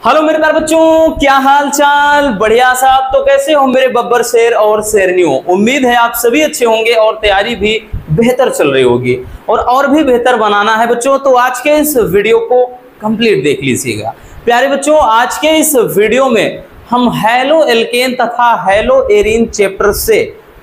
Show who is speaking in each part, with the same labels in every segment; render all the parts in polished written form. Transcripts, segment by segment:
Speaker 1: Hello मेरे प्यारे बच्चों, क्या हाल चाल। बढ़िया साहब, तो कैसे हो मेरे बब्बर शेर और शेरनियों। उम्मीद है आप सभी अच्छे होंगे और तैयारी भी बेहतर चल रही होगी और भी बेहतर बनाना है बच्चों। तो आज के इस वीडियो को कंप्लीट देख लीजिएगा प्यारे बच्चों। आज के इस वीडियो में हम हैलो एल्केन तथा हैलो एरीन चैप्टर से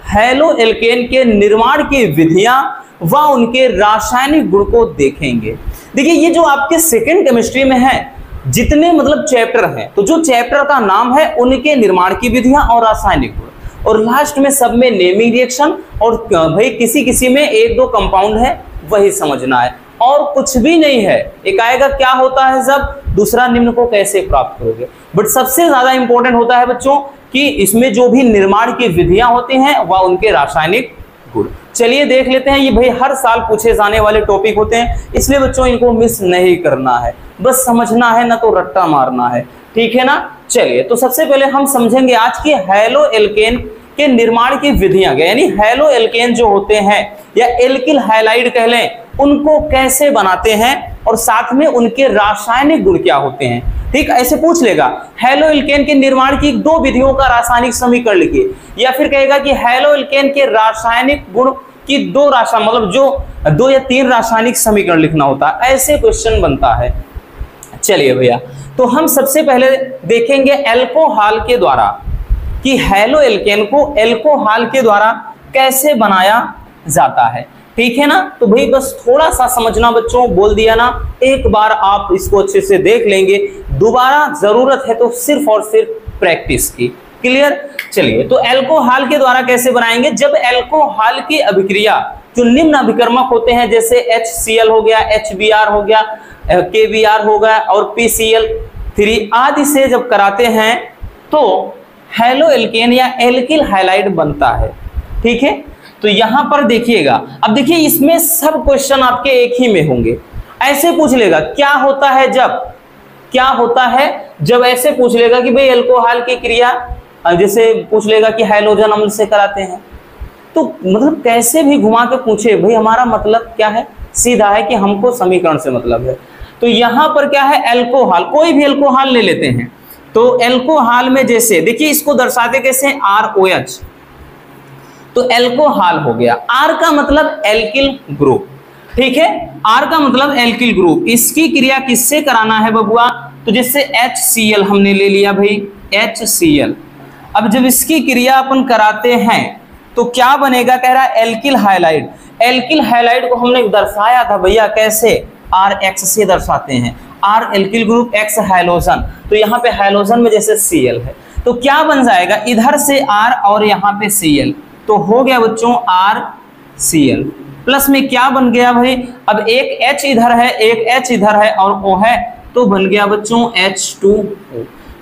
Speaker 1: हैलो एल्केन के निर्माण की विधियां व उनके रासायनिक गुण को देखेंगे। देखिए, ये जो आपके सेकेंड केमिस्ट्री में है जितने मतलब चैप्टर हैं, तो जो चैप्टर का नाम है उनके निर्माण की विधियां और रासायनिक गुण, और लास्ट में सब में नेमिंग रिएक्शन और भाई किसी किसी में एक दो कंपाउंड है वही समझना है और कुछ भी नहीं है। एक आएगा क्या होता है सब, दूसरा निम्न को कैसे प्राप्त करोगे। बट सबसे ज्यादा इंपॉर्टेंट होता है बच्चों कि इसमें जो भी निर्माण की विधियां होती हैं वह उनके रासायनिक गुण। चलिए देख लेते हैं। ये भाई हर साल पूछे जाने वाले टॉपिक होते हैं, इसलिए बच्चों इनको मिस नहीं करना है, बस समझना है ना तो रट्टा मारना है, ठीक है ना। चलिए, तो सबसे पहले हम समझेंगे आज की हैलो एल्केन के निर्माण की विधियां, यानी हैलो एल्केन जो होते हैं या एल्किल हैलाइड कह लें, उनको कैसे बनाते हैं और साथ में उनके रासायनिक गुण क्या होते हैं। ठीक, ऐसे पूछ लेगा हैलो एल्केन के निर्माण की दो विधियों का रासायनिक समीकरण लिखिए, या फिर कहेगा कि हैलो एल्केन के रासायनिक गुण की दो रासायनिक मतलब जो दो या तीन रासायनिक समीकरण लिखना होता है, ऐसे क्वेश्चन बनता है। चलिए भैया, तो हम सबसे पहले देखेंगे एल्कोहल के द्वारा कि हैलो एल्केन को एल्कोहल के द्वारा कैसे बनाया जाता है, ठीक है ना। तो भाई बस थोड़ा सा समझना बच्चों, बोल दिया ना, एक बार आप इसको अच्छे से देख लेंगे, दोबारा जरूरत है तो सिर्फ और सिर्फ प्रैक्टिस की। क्लियर। चलिए, तो एल्कोहल के द्वारा कैसे बनाएंगे। जब एल्कोहल की अभिक्रिया जो निम्न अभिकर्मक होते हैं, जैसे HCl हो गया, HBr हो गया, KBr हो गया और PCl3 आदि से जब कराते हैं तो हैलो एल्केन या एल्किल हैलाइड बनता है, ठीक है। तो यहां पर देखिएगा, अब देखिए इसमें सब क्वेश्चन आपके एक ही में होंगे। ऐसे पूछ लेगा क्या होता है जब, क्या होता है जब ऐसे पूछ लेगा कि भाई एल्कोहल की क्रिया, जैसे पूछ लेगा कि हैलोजन अम्ल से कराते हैं, तो मतलब कैसे भी घुमा के पूछे, भाई हमारा मतलब क्या है, सीधा है कि हमको समीकरण से मतलब है। तो यहां पर क्या है, एल्कोहल, कोई भी एल्कोहल ले लेते हैं। तो एल्कोहल में जैसे देखिए इसको दर्शाते कैसे, ROH, तो एल्कोहल हो गया। R का मतलब एल्किल ग्रुप, ठीक है, R का मतलब एल्किल ग्रुप। इसकी क्रिया किससे कराना है बबुआ, तो जैसे HCl हमने ले लिया भाई, HCl। अब जब इसकी क्रिया अपन कराते हैं तो क्या बनेगा, कह रहा है एल्किल हैलाइड। एल्किल हैलाइड को हमने दर्शाया था भैया कैसे, RX से दर्शाते हैं, R alkyl group, X halogen. तो यहाँ पे हैलोजन में जैसे Cl है तो क्या बन जाएगा, इधर से R और यहाँ पे Cl, तो हो गया बच्चों RCl। प्लस में क्या बन गया भाई, अब एक H इधर है, एक H इधर है और O है, तो बन गया बच्चों H2O।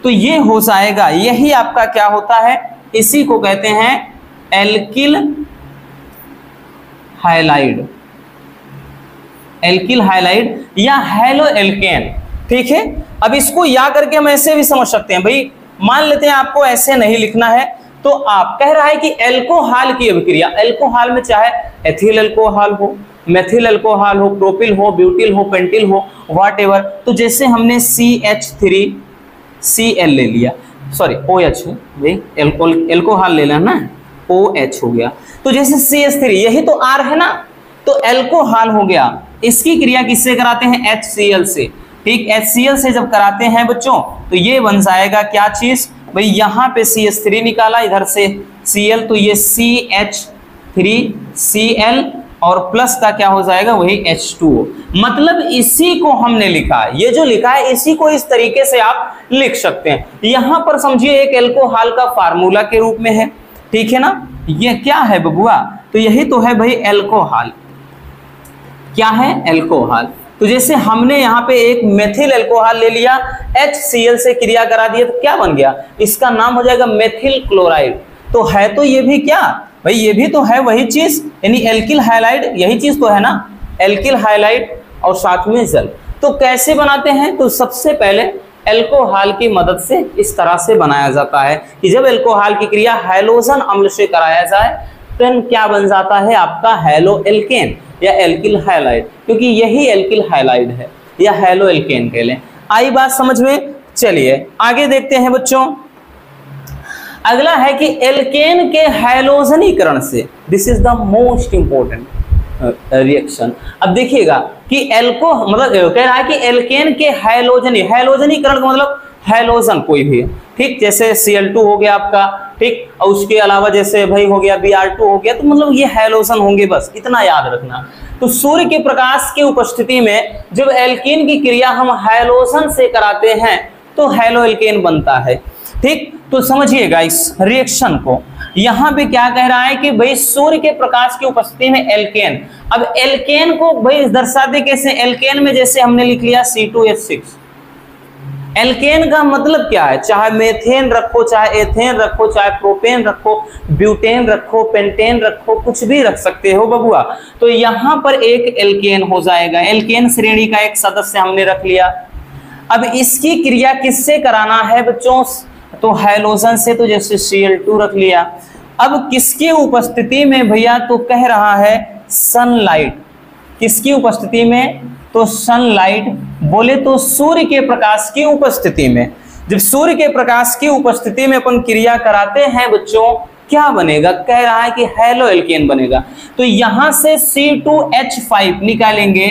Speaker 1: तो ये हो जाएगा, यही आपका क्या होता है, इसी को कहते हैं एल्किल हैलाइड, एल्किल हैलाइड या हैलो एल्केन, ठीक है। अब इसको या करके हम ऐसे भी समझ सकते हैं भाई, मान लेते हैं आपको ऐसे नहीं लिखना है, तो आप कह रहा है कि एल्कोहल की अभिक्रिया, एल्कोहल में चाहे एथिल एल्कोहल हो, मेथिल एल्कोहल हो, प्रोपिल हो, ब्यूटिल हो, पेंटिल हो, व्हाटएवर। तो जैसे हमने CH3Cl ले लिया, सॉरी OH भाई, एल्कोहल ले लेना ना, OH हो गया। तो जैसे CH3, यही तो R है ना, तो एल्कोहल हो गया। इसकी क्रिया किससे कराते हैं, HCl से, ठीक। HCl से जब कराते हैं बच्चों तो ये बन जाएगा क्या चीज भाई, यहाँ पे CH3 निकाला, इधर से Cl, तो ये CH3Cl और प्लस का क्या हो जाएगा, वही H2O। मतलब इसी को हमने लिखा है, ये जो लिखा है इसी को इस तरीके से आप लिख सकते हैं। यहां पर समझिए एक एल्कोहल का फार्मूला के रूप में है, ठीक है ना। ये क्या है बबुआ, तो यही तो है भाई एल्कोहल। क्या है, एल्कोहल। तो जैसे हमने यहाँ पे एक मेथिल एल्कोहल ले लिया, HCl से क्रिया करा दिया, तो क्या बन गया, इसका नाम हो जाएगा मेथिल क्लोराइड। तो है तो ये भी क्या भाई, ये भी तो है वही चीज, यानी एल्किल हैलाइड, यही चीज तो है ना, एल्किल हैलाइड और साथ में जल। तो कैसे बनाते हैं, तो सबसे पहले एल्कोहल की मदद से इस तरह से बनाया जाता है कि जब एल्कोहल की क्रिया हैलोजन अम्ल से कराया जाए तो क्या बन जाता है आपका हैलो एल्केन या एल्किल हैलाइड, क्योंकि यही एल्किल हैलाइड है या हैलो एल्केन कह लें। आई बात समझ में। चलिए आगे देखते हैं बच्चों। अगला है कि एल्केन के हैलोजनीकरण से, this is the most important reaction. अब देखिएगा कि एल्को मतलब कह रहा है कि एल्केन के हैलोजनीकरण का मतलब हैलोजन कोई भी, ठीक, जैसे Cl2 हो गया आपका, ठीक, और उसके अलावा जैसे भाई हो गया Br2 हो गया, तो मतलब ये हैलोजन होंगे, बस इतना याद रखना। तो सूर्य के प्रकाश की उपस्थिति में जब एल्कीन की क्रिया हम हैलोजन से कराते हैं तो हैलो एल्केन बनता है, ठीक। तो समझिएगा इस रिएक्शन को। यहां पे क्या कह रहा है कि भाई सूर्य के प्रकाश की उपस्थिति में एल्केन, अब एल्केन को भाई दर्शाते कैसे, एल्केन में जैसे हमने लिख लिया C2H6। एल्केन का मतलब क्या है, चाहे मेथेन रखो, चाहे एथेन रखो, चाहे प्रोपेन रखो, ब्यूटेन रखो, पेंटेन रखो, कुछ भी रख सकते हो बबुआ। तो यहां पर एक एल्केन हो जाएगा, एल्केन श्रेणी का एक सदस्य हमने रख लिया। अब इसकी क्रिया किससे कराना है बच्चों, तो हैलोजन से, तो जैसे Cl2 रख लिया। अब किसकी उपस्थिति में भैया, तो कह रहा है सनलाइट, किसकी उपस्थिति में, तो सनलाइट बोले तो सूर्य के प्रकाश की उपस्थिति में। जब सूर्य के प्रकाश की उपस्थिति में अपन क्रिया कराते हैं बच्चों, क्या बनेगा, कह रहा है कि हैलो एल्केन बनेगा। तो यहां से C2H5 निकालेंगे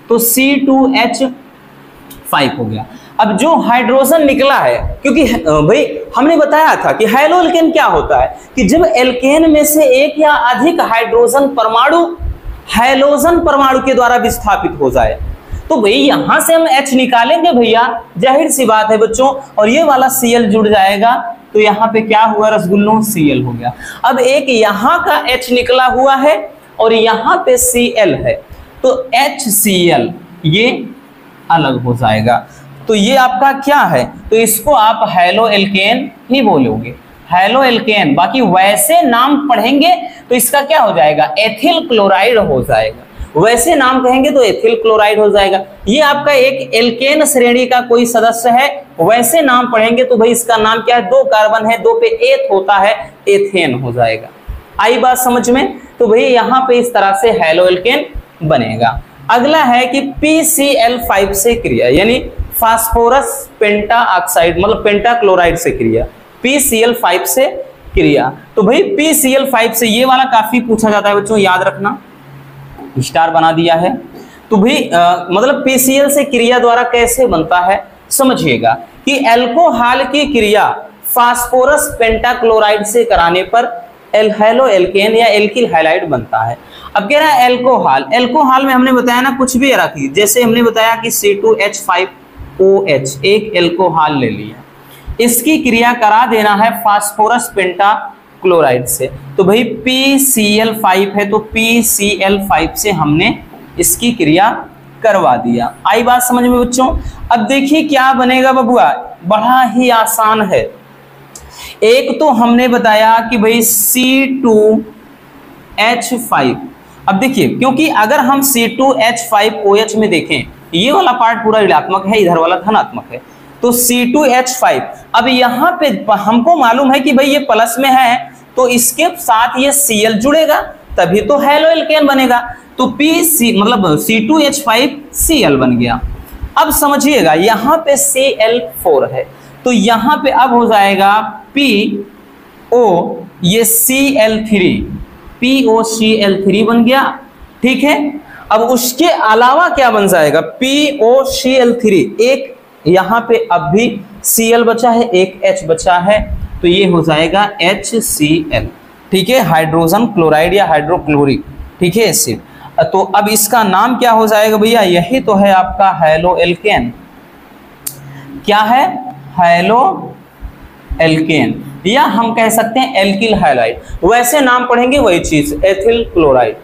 Speaker 1: तो C2H5 हो गया। अब जो हाइड्रोजन निकला है, क्योंकि भाई हमने बताया था कि हैलो एल्केन क्या होता है कि जब एल्केन में से एक या अधिक हाइड्रोजन परमाणु हैलोजन परमाणु के द्वारा विस्थापित हो जाए, तो भाई यहां से हम H निकालेंगे भैया, जाहिर सी बात है बच्चों, और ये वाला Cl जुड़ जाएगा, तो यहाँ पे क्या हुआ, रसगुल्लों Cl हो गया। अब एक यहाँ का H निकला हुआ है और यहाँ पे Cl है, तो HCl ये अलग हो जाएगा। तो ये आपका क्या है, तो इसको आप हैलो एल्केन ही बोलोगे, हैलो एल्केन। बाकी वैसे नाम पढ़ेंगे तो इसका क्या हो जाएगा, एथिल क्लोराइड हो जाएगा, वैसे नाम कहेंगे तो एथिल क्लोराइड हो जाएगा। ये आपका एक एल्केन श्रेणी का कोई सदस्य है, वैसे नाम पढ़ेंगे तो भाई इसका नाम क्या है, 2 कार्बन है, 2 पे एथ होता है, एथेन हो जाएगा। आई बात समझ में, तो भाई यहाँ पे इस तरह से हैलो एल्केन बनेगा। अगला है कि PCl5 से क्रिया, यानी फास्फोरस पेंटा ऑक्साइड मतलब पेंटा क्लोराइड से क्रिया, PCl5 से क्रिया। तो भाई PCl5 से ये वाला काफी पूछा जाता है बच्चों, याद रखना, स्टार बना दिया है। तो भाई मतलब PCl से क्रिया द्वारा कैसे बनता है, समझिएगा कि एल्कोहल की क्रिया फास्फोरस पेंटाक्लोराइड से कराने पर हैलो एल्केन या एल्किल हैलाइड बनता है। अब कह रहा है एल्कोहल, एल्कोहल में हमने बताया ना कुछ भी रखी, जैसे हमने बताया कि C2H5OH एक एल्कोहल ले लिया, इसकी क्रिया करा देना है फास्फोरस पेंटाक्लोराइड से, तो भाई PCl5 है, तो PCl5 से हमने इसकी क्रिया करवा दिया। आई बात समझ में बच्चों। अब देखिए क्या बनेगा बबुआ, बड़ा ही आसान है। एक तो हमने बताया कि भाई C2H5, अब देखिए क्योंकि अगर हम C2H5OH में देखें, ये वाला पार्ट पूरा ऋणात्मक है, इधर वाला धनात्मक है, तो C2H5, अब यहाँ पे हमको मालूम है कि भाई ये प्लस में है, तो इसके साथ ये Cl जुड़ेगा तभी तो हैलो एल्केन बनेगा, तो मतलब C2H5Cl बन गया। अब समझिएगा यहाँ पे Cl4 है, तो यहाँ पे अब हो जाएगा PO, ये POCl3 बन गया, ठीक है। अब उसके अलावा क्या बन जाएगा, POCl3, एक यहाँ पे अब भी Cl बचा है, एक H बचा है, तो ये हो जाएगा HCl, ठीक है, हाइड्रोजन क्लोराइड या हाइड्रोक्लोरिक, ठीक है एसिड। तो अब इसका नाम क्या हो जाएगा भैया, यही तो है आपका हैलो एल्केन। क्या है, हैलो एल्केन, या हम कह सकते हैं एल्किल हैलाइड, वैसे नाम पढ़ेंगे वही चीज, एथिल क्लोराइड।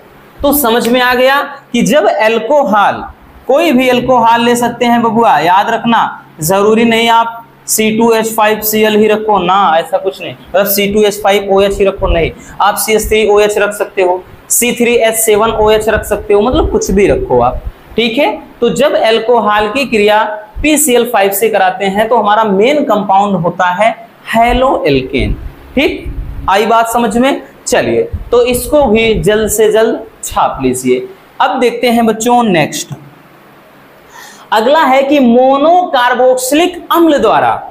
Speaker 1: तो समझ में आ गया कि जब एल्कोहल, कोई भी एल्कोहल ले सकते हैं बबुआ, याद रखना, जरूरी नहीं आप C2H5Cl ही रखो ना, ऐसा कुछ नहीं, मतलब C2H5OH ही रखो, नहीं, आप CH3OH रख सकते हो, C3H7OH रख सकते हो, मतलब कुछ भी रखो आप, ठीक है। तो जब एल्कोहल की क्रिया PCl5 से कराते हैं तो हमारा मेन कंपाउंड होता है हैलो एल्केन, ठीक। आई बात समझ में। चलिए तो इसको भी जल्द से जल्द छाप लीजिए। अब देखते हैं बच्चों नेक्स्ट। अगला है कि मोनोकार्बोक्सिलिक अम्ल द्वारा,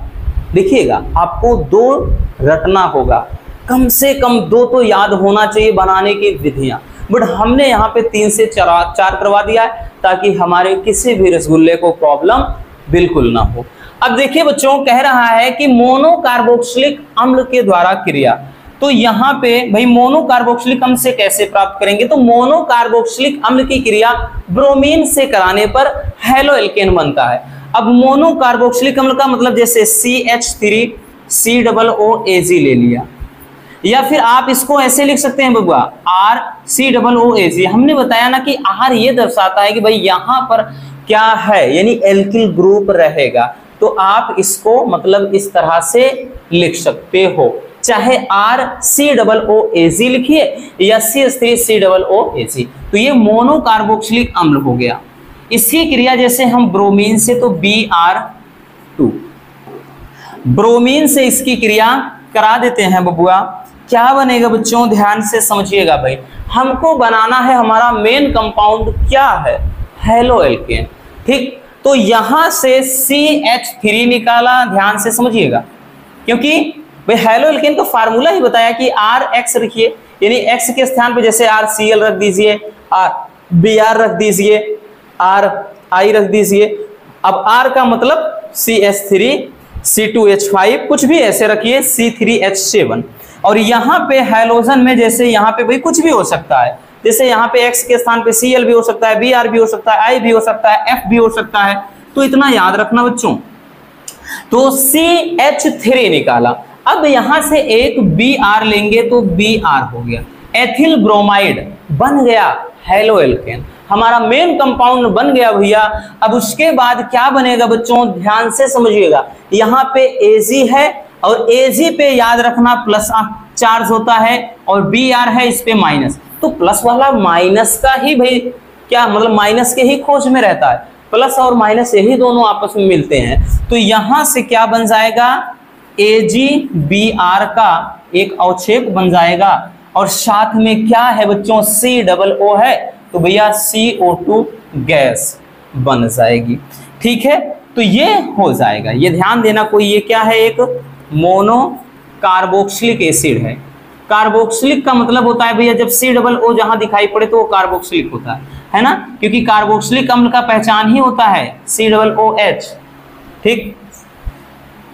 Speaker 1: देखिएगा आपको 2 रटना होगा, कम से कम 2 तो याद होना चाहिए बनाने की विधियां, बट हमने यहाँ पे 3 से 4 करवा दिया है ताकि हमारे किसी भी रसगुल्ले को प्रॉब्लम बिल्कुल ना हो। अब देखिए बच्चों, कह रहा है कि मोनोकार्बोक्सिलिक अम्ल के द्वारा क्रिया, तो यहाँ पे भाई मोनोकार्बोक्सिलिक अम्ल से कैसे प्राप्त करेंगे, तो मोनोकार्बोक्सिलिक अम्ल की क्रिया ब्रोमीन से कराने पर हैलो एल्केन बनता है। अब मोनोकार्बोक्सिलिक अम्ल का मतलब जैसे CH3COOAG ले लिया, या फिर आप इसको ऐसे लिख सकते हैं बबुआ RCOOAG। हमने बताया ना कि R ये दर्शाता है कि भाई यहाँ पर क्या है, यानी एल्किल ग्रुप रहेगा, तो आप इसको मतलब इस तरह से लिख सकते हो, चाहे RCOOAG लिखिए या CH3COOAG। तो ये मोनोकार्बोक्सिलिक अम्ल हो गया। इसकी क्रिया जैसे हम ब्रोमीन से, तो Br2, ब्रोमीन से इसकी क्रिया करा देते हैं बबुआ। क्या बनेगा बच्चों, ध्यान से समझिएगा भाई, हमको बनाना है, हमारा मेन कंपाउंड क्या है, हैलो एल्केन। ठीक, तो यहां से CH3 निकाला, ध्यान से समझिएगा, क्योंकि भाई हैलो एल्केन का फार्मूला ही बताया कि RX रखिए, यानी X के स्थान पे जैसे RCl रख दीजिए, Br रख दीजिए, RI रख दीजिए। अब R का मतलब CH3 C2H5 कुछ भी ऐसे रखिए, C3H7। और यहाँ पे हैलोजन में जैसे यहाँ पे भाई कुछ भी हो सकता है, जैसे यहाँ पे X के स्थान पे Cl भी हो सकता है, Br भी हो सकता है, I भी हो सकता है, F भी हो सकता है। तो इतना याद रखना बच्चों। तो CH3 निकाला, अब यहां से एक Br लेंगे तो Br हो गया, एथिल ब्रोमाइड बन गया हैलो एल्केन, हमारा मेन कंपाउंड बन गया भैया। अब उसके बाद क्या बनेगा बच्चों, ध्यान से समझिएगा, यहाँ पे Ag है और Ag पे याद रखना प्लस चार्ज होता है और Br है इस पे माइनस, तो प्लस वाला माइनस का ही भाई क्या मतलब माइनस के ही खोज में रहता है, प्लस और माइनस यही दोनों आपस में मिलते हैं। तो यहां से क्या बन जाएगा, AgBr का एक अवक्षेप बन जाएगा और साथ में क्या है बच्चों, COO है, तो भैया CO2 गैस बन जाएगी। ठीक है, तो ये हो जाएगा, ये ध्यान देना। कोई ये क्या है, एक मोनो कार्बोक्सिलिक एसिड है। कार्बोक्सिलिक का मतलब होता है भैया जब COO जहां दिखाई पड़े तो वो कार्बोक्सिलिक होता है ना, क्योंकि कार्बोक्सिलिक अम्ल का पहचान ही होता है COOH। ठीक,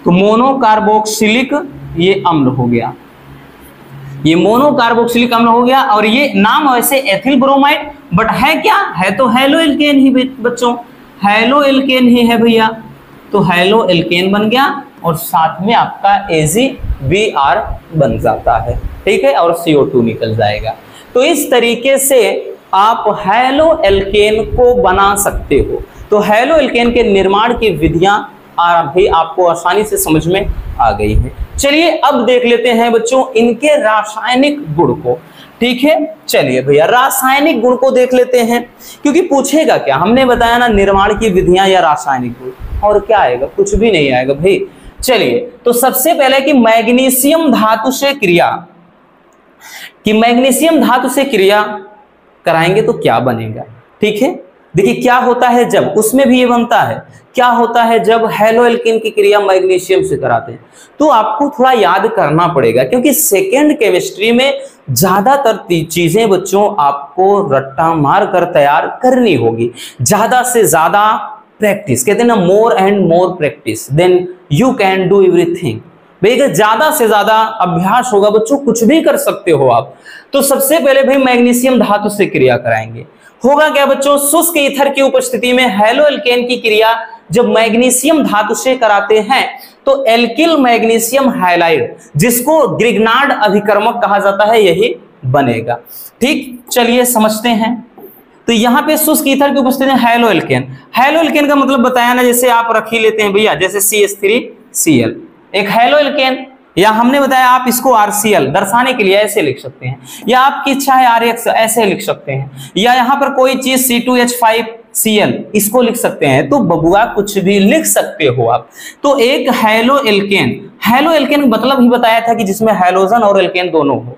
Speaker 1: तो मोनोकार्बोक्सिलिक ये अम्ल हो गया, ये मोनोकार्बोक्सिलिक अम्ल हो गया। और ये नाम वैसे एथिल ब्रोमाइड, बट है क्या, है तो हैलो एल्केन ही बच्चों, हैलो एल्केन ही है भैया। तो हैलो एल्केन बन गया और साथ में आपका AgBr बन जाता है। ठीक है, और CO2 निकल जाएगा। तो इस तरीके से आप हैलो एल्केन को बना सकते हो। तो हैलो एल्केन के निर्माण की विधियां भी आपको आसानी से समझ में आ गई है। चलिए अब देख लेते हैं बच्चों इनके रासायनिक गुण को। ठीक है, चलिए भैया रासायनिक गुण को देख लेते हैं, क्योंकि पूछेगा क्या, हमने बताया ना निर्माण की विधियां या रासायनिक गुण, और क्या आएगा, कुछ भी नहीं आएगा भाई। चलिए, तो सबसे पहले कि मैग्नीशियम धातु से क्रिया, कि मैग्नीशियम धातु से क्रिया कराएंगे तो क्या बनेगा। ठीक है, देखिए क्या होता है जब, उसमें भी ये बनता है, क्या होता है जब हैलो एल्केन की क्रिया मैग्नीशियम से कराते हैं, तो आपको थोड़ा याद करना पड़ेगा, क्योंकि सेकेंड केमिस्ट्री में ज्यादातर चीजें बच्चों आपको रट्टा मार कर तैयार करनी होगी। ज्यादा से ज्यादा प्रैक्टिस, कहते हैं ना more and more practice then you can do everything. भाई अगर ज्यादा से ज्यादा अभ्यास होगा बच्चों कुछ भी कर सकते हो आप। तो सबसे पहले भाई मैग्नीशियम धातु से क्रिया कराएंगे। होगा क्या बच्चों, शुष्क ईथर की उपस्थिति में हैलो एल्केन की क्रिया जब मैग्नीशियम धातु से कराते हैं तो एल्किल मैग्नीशियम हैलाइड, जिसको ग्रिग्नार्ड अभिकर्मक कहा जाता है, यही बनेगा। ठीक, चलिए समझते हैं। तो यहाँ पे शुष्क ईथर की उपस्थिति में हैलो एल्केन, हैलो एल्केन का मतलब बताया ना, जैसे आप रख ही लेते हैं भैया, जैसे CH3Cl एक हैलो एल्केन, या हमने बताया आप इसको RCl दर्शाने के लिए ऐसे लिख सकते हैं, या आपकी इच्छा है RX ऐसे लिख सकते हैं, या यहाँ पर कोई चीज C2H5Cl इसको लिख सकते हैं। तो बबुआ कुछ भी लिख सकते हो आप। तो एक हैलो एल्केन, हैलो एल्केन मतलब ही बताया था कि जिसमें हैलोजन और एल्केन दोनों हो।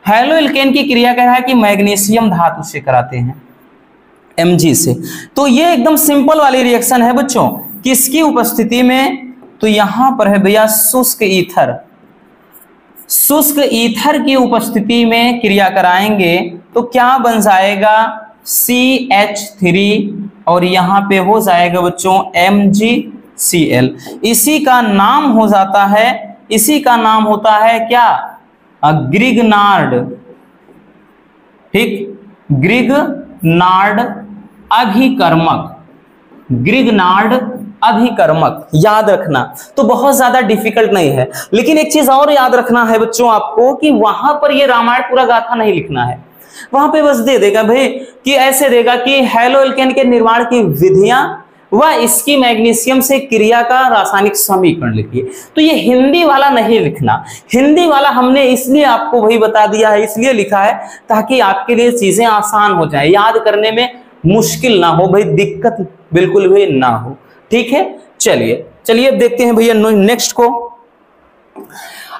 Speaker 1: हैलो एल्केन की क्रिया क्या है कि मैग्नीशियम धातु से कराते हैं। Mg से। तो ये एकदम सिंपल वाली रिएक्शन है बच्चों, किसकी उपस्थिति में, तो यहां पर है भैया शुष्क ईथर, शुष्क ईथर की उपस्थिति में क्रिया कराएंगे तो क्या बन जाएगा, CH3 और यहां पे हो जाएगा बच्चों MgCl। इसी का नाम हो जाता है, इसी का नाम होता है क्या, ग्रिगनार्ड, ठीक, ग्रिगनार्ड अभिकर्मक, ग्रिगनार्ड अभिकर्मक, याद रखना। तो बहुत ज्यादा डिफिकल्ट नहीं है, लेकिन एक चीज और याद रखना है बच्चों आपको कि वहां पर ये रामायण पूरा गाथा नहीं लिखना है, वहां पे बस दे देगा भाई कि ऐसे देगा कि हैलो एल्केन के निर्माण की विधियां व इसकी मैग्नीशियम से क्रिया का रासायनिक समीकरण लिखिए। तो ये हिंदी वाला नहीं लिखना, हिंदी वाला हमने इसलिए आपको वही बता दिया है, इसलिए लिखा है ताकि आपके लिए चीजें आसान हो जाए, याद करने में मुश्किल ना हो भाई, दिक्कत बिल्कुल भी ना हो, ठीक है। चलिए चलिए अब देखते हैं भैया नेक्स्ट को,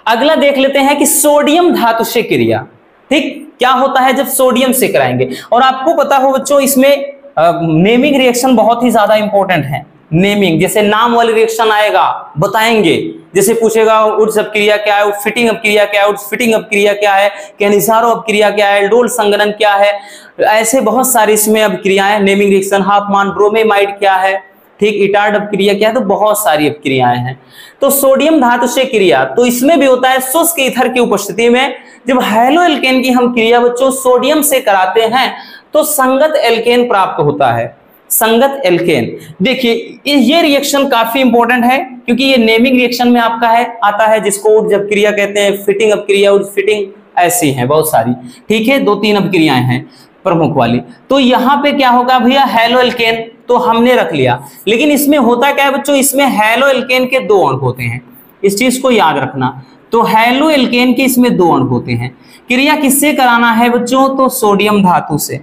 Speaker 1: अगला देख लेते हैं कि सोडियम धातु से क्रिया, ठीक, क्या होता है जब सोडियम से कराएंगे। और आपको पता हो बच्चों इसमें नेमिंग रिएक्शन बहुत ही ज्यादा इंपॉर्टेंट है, नेमिंग, जैसे नाम वाली रिएक्शन आएगा बताएंगे, जैसे पूछेगा उड्स अपक्रिया क्या है, फिटिंग अपक्रिया क्या है, उड्स फिटिंग अपक्रिया क्या है, कैनिसारो अपक्रिया क्या है, डोल संगणन क्या है, ऐसे बहुत सारी इसमें अपक्रियाएं नेमिंग रिएक्शन, हाफमान ब्रोमेमाइड क्या है, ठीक, इटार्ड अपक्रिया क्या है, तो बहुत सारी अपक्रियाएं हैं। तो सोडियम धातु से क्रिया, तो इसमें भी होता है शुष्क ईथर की उपस्थिति में जब हैलो एल्केन की हम क्रिया बच्चों सोडियम से कराते हैं तो संगत एल्केन प्राप्त होता है, संगत एल्केन। देखिए ये रिएक्शन काफी इंपॉर्टेंट है क्योंकि ये नेमिंग रिएक्शन में आपका है आता है, जिसको उड्स अपक्रिया कहते हैं, फिटिंग अपक्रिया, उड्स फिटिंग, ऐसी हैं बहुत सारी, ठीक है, 2-3 अपक्रियाएं हैं प्रमुख वाली। तो यहाँ पे क्या होगा भैया, हैलो एल्केन तो हमने रख लिया, लेकिन इसमें होता क्या है बच्चों, इसमें हैलो एल्केन के 2 अणु होते हैं, इस चीज को याद रखना। तो हैलो एल्केन के इसमें 2 अणु होते हैं, क्रिया किससे कराना है बच्चों, तो सोडियम धातु से,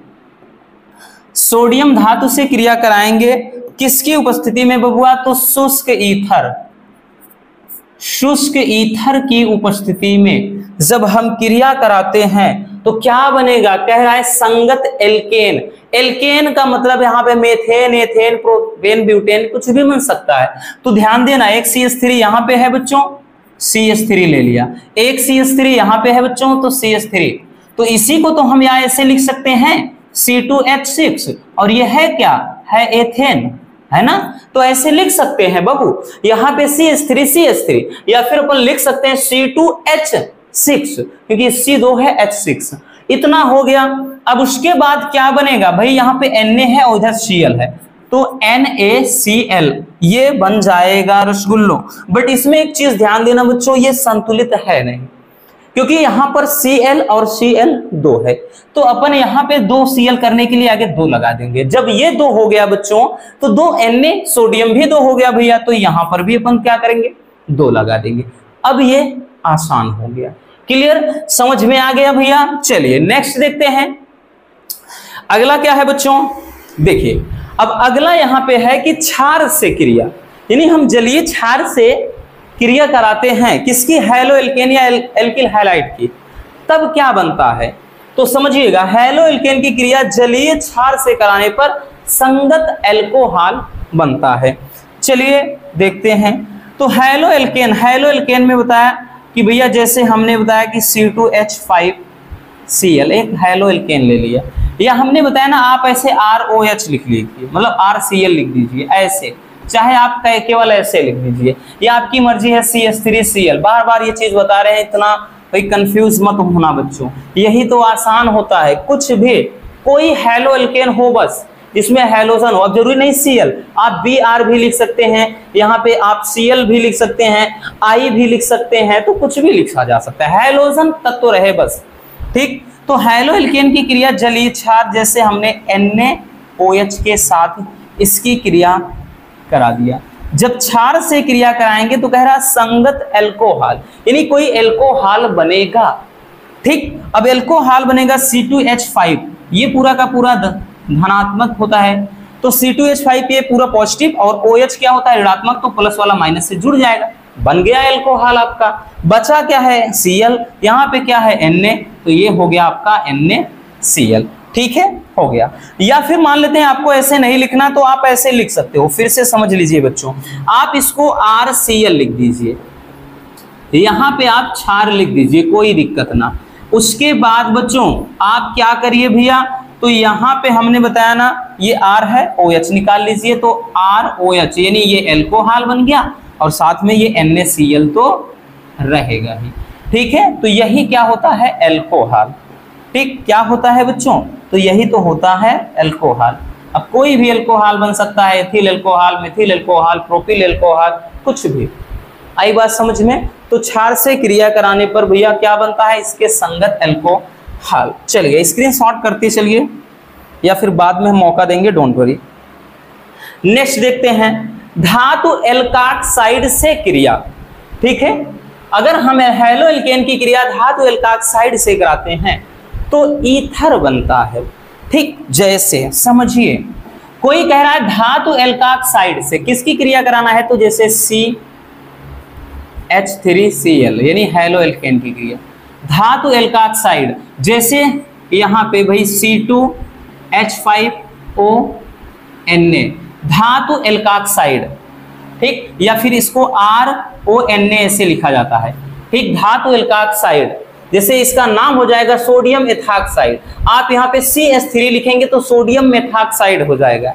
Speaker 1: सोडियम धातु से क्रिया कराएंगे, किसकी उपस्थिति में बबुआ, तो शुष्क ईथर, शुष्क ईथर की उपस्थिति में जब हम क्रिया कराते हैं तो क्या बनेगा, कह रहा है संगत एल्केन। एल्केन का मतलब यहाँ पे मेथेन, एथेन, प्रोपेन, ब्यूटेन कुछ भी बन सकता है। तो ध्यान देना, एक CH3 यहाँ पे है बच्चों, CH3 ले लिया, एक CH3 यहाँ पे है बच्चों, तो CH3, तो इसी को तो हम यहाँ ऐसे लिख सकते हैं C2H6, और ये है क्या, है एथेन, है ना, तो ऐसे लिख सकते हैं बाबू, यहाँ पे CH3 CH3, या फिर अपन लिख सकते हैं C2H6 क्योंकि C2 है H6, इतना हो गया। अब उसके बाद क्या बनेगा भाई, यहाँ पे Na है और उधर Cl है, तो NaCl ये बन जाएगा रसगुल्लो। बट इसमें एक चीज ध्यान देना बच्चों, ये संतुलित है नहीं, क्योंकि यहाँ पर Cl और Cl 2 है, तो अपन यहाँ पे 2 Cl करने के लिए आगे 2 लगा देंगे। जब ये 2 हो गया बच्चों तो 2 Na, सोडियम भी 2 हो गया भैया, तो यहाँ पर भी अपन क्या करेंगे, 2 लगा देंगे। अब ये आसान हो गया, क्लियर, समझ में आ गया भैया। चलिए नेक्स्ट देखते हैं, अगला क्या है बच्चों, देखिए अब अगला यहाँ पे है कि क्षार से क्रिया, यानी हम जलीय क्षार से क्रिया कराते हैं, किसकी, हैलो एल्केन या एल्किल हैलाइड की, तब क्या बनता है, तो समझिएगा हैलो एल्केन की क्रिया जलीय क्षार से कराने पर संगत एल्कोहल बनता है। चलिए देखते हैं, तो हैलो एल्केन में बताया कि भैया जैसे हमने बताया कि C2H5Cl एक हैलो एल्केन ले लिया, या हमने बताया ना आप ऐसे ROH लिख लीजिए, मतलब RCl लिख दीजिए ऐसे, चाहे आप केवल ऐसे लिख दीजिए, या आपकी मर्जी है CH3Cl, बार बार ये चीज बता रहे हैं, इतना भाई कंफ्यूज मत होना बच्चों, यही तो आसान होता है। कुछ भी कोई हैलो एल्केन हो बस जिसमें हैलोजन हो, अब जरूरी नहीं Cl, आप Br भी लिख सकते हैं, यहाँ पे आप Cl भी लिख सकते हैं, I भी लिख सकते हैं, तो कुछ भी लिखा जा सकता है, हैलोजन तत्व रहे बस, ठीक। तो हैलो एल्केन की क्रिया जलीय क्षार, जैसे हमने NaOH के साथ इसकी क्रिया करा दिया, जब क्षार से क्रिया कराएंगे तो कह रहा संगत एल्कोहल, यानी कोई एल्कोहल बनेगा, ठीक। अब एल्कोहल बनेगा C2H5, ये पूरा का पूरा धनात्मक होता है, तो C2H5 ये पूरा पॉजिटिव, और OH क्या होता है ऋणात्मक, तो प्लस वाला माइनस से जुड़ जाएगा, बन गया एल्कोहल आपका। बचा क्या है Cl, यहाँ पे क्या है Na, तो ये हो गया आपका NaCl। ठीक है, हो गया। या फिर मान लेते हैं आपको ऐसे नहीं लिखना तो आप ऐसे लिख सकते हो, फिर से समझ लीजिए बच्चों, आप इसको RCl लिख दीजिए, यहां पे आप क्षार लिख दीजिए, कोई दिक्कत ना। उसके बाद बच्चों आप क्या करिए भैया, तो यहां पे हमने बताया ना ये R है, OH निकाल लीजिए, तो ROH यानी ये एल्कोहल बन गया और साथ में ये NaCl तो रहेगा ही, ठीक है। तो यही क्या होता है, एल्कोहल। ठीक, क्या होता है बच्चों, तो यही तो होता है एल्कोहल। अब कोई भी एल्कोहल बन सकता है, ethyl alcohol, Mithil alcohol, propyl alcohol, कुछ भी। आई बात समझ में। तो क्षार से क्रिया कराने पर भैया क्या बनता है, इसके संगत एल्कोहल। चलिए स्क्रीनशॉट करते चलिए, या फिर बाद में हम मौका देंगे, डोंट वरी। नेक्स्ट देखते हैं, धातु एल्काक्साइड से क्रिया। ठीक है, अगर हम हैलो एल्केन की क्रिया धातु एल्काक्साइड से कराते हैं तो ईथर बनता है। ठीक, जैसे समझिए कोई कह रहा है धातु एल्काक्साइड से किसकी क्रिया कराना है, तो जैसे CH3Cl यानी हैलो एल्केन की क्रिया। धातु एल्काक्साइड जैसे यहां पे भाई C2H5ONa, धातु एल्काक्साइड। ठीक, या फिर इसको RONa ऐसे लिखा जाता है। ठीक, धातु एल्काक्साइड, जैसे इसका नाम हो जाएगा सोडियम एथाक्साइड, आप यहाँ पे CH3 लिखेंगे तो सोडियम मेथाक्साइड हो जाएगा।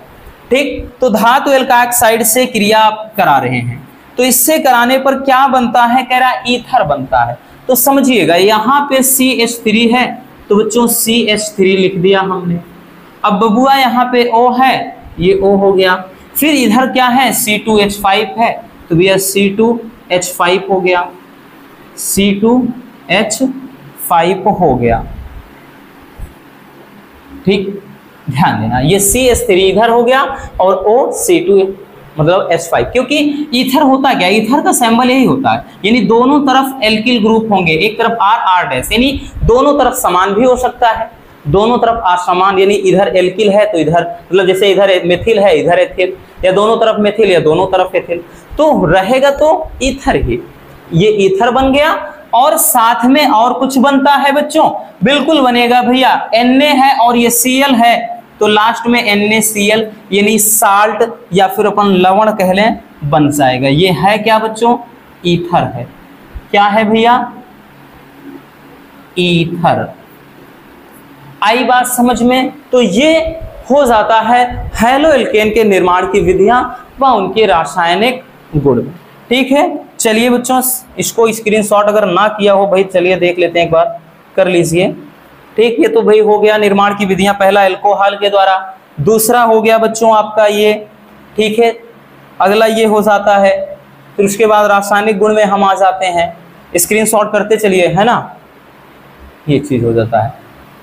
Speaker 1: ठीक, तो धातु एल्काक्साइड से क्रिया आप करा रहे हैं, तो इससे कराने पर क्या बनता है, कह रहा है ईथर बनता है। तो समझिएगा यहाँ पे CH3 है तो बच्चों CH3 लिख दिया हमने। अब बबुआ यहाँ पे O है, ये O हो गया। फिर इधर क्या है, C2H5 है तो भैया C2H5 हो गया, C2H5 हो गया। ठीक, ध्यान देना, ये CH3 इधर हो गया और O C2 मतलब H5, क्योंकि ईथर होता क्या, ईथर का सिंबल यही होता है, यानी दोनों तरफ एल्किल ग्रुप होंगे, एक तरफ R यानी दोनों तरफ समान भी हो सकता है, दोनों तरफ असमान, यानी इधर एल्किल है तो इधर, मतलब जैसे इधर मेथिल है इधर एथिल, या दोनों तरफ मेथिल या दोनों तरफ एथिल, तो रहेगा तो ईथर ही। ये ईथर बन गया और साथ में और कुछ बनता है बच्चों, बिल्कुल बनेगा भैया, Na है और ये Cl है तो लास्ट में NaCl यानी साल्ट या फिर अपन लवण कह लें बन जाएगा। ये है क्या बच्चों, ईथर है। क्या है भैया, ईथर। आई बात समझ में। तो ये हो जाता है हैलो एल्केन के निर्माण की विधियां व उनके रासायनिक गुण। ठीक है, चलिए बच्चों इसको स्क्रीनशॉट अगर ना किया हो भाई, चलिए देख लेते हैं, एक बार कर लीजिए। ठीक, ये तो भाई हो गया निर्माण की विधियां, पहला एल्कोहल के द्वारा, दूसरा हो गया बच्चों आपका ये। ठीक है, अगला ये हो जाता है, फिर उसके बाद रासायनिक गुण में हम आ जाते हैं, स्क्रीनशॉट करते चलिए, है ना, ये चीज हो जाता है।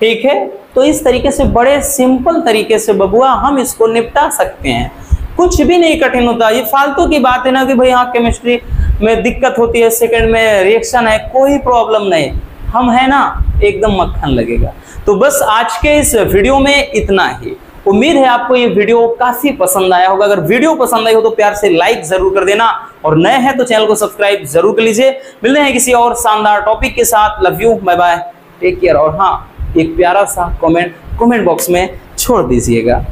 Speaker 1: ठीक है, तो इस तरीके से बड़े सिंपल तरीके से बबुआ हम इसको निपटा सकते हैं, कुछ भी नहीं कठिन होता। ये फालतू की बात है ना कि भाई हाँ केमिस्ट्री में दिक्कत होती है, सेकंड में रिएक्शन है, कोई प्रॉब्लम नहीं, हम है ना एकदम मक्खन लगेगा। तो बस आज के इस वीडियो में इतना ही। उम्मीद है आपको ये वीडियो काफी पसंद आया होगा। अगर वीडियो पसंद आई हो तो प्यार से लाइक जरूर कर देना, और नए हैं तो चैनल को सब्सक्राइब जरूर कर लीजिए। मिलते हैं किसी और शानदार टॉपिक के साथ। Love you, bye bye, take care. और हाँ, एक प्यारा सा कमेंट बॉक्स में छोड़ दीजिएगा।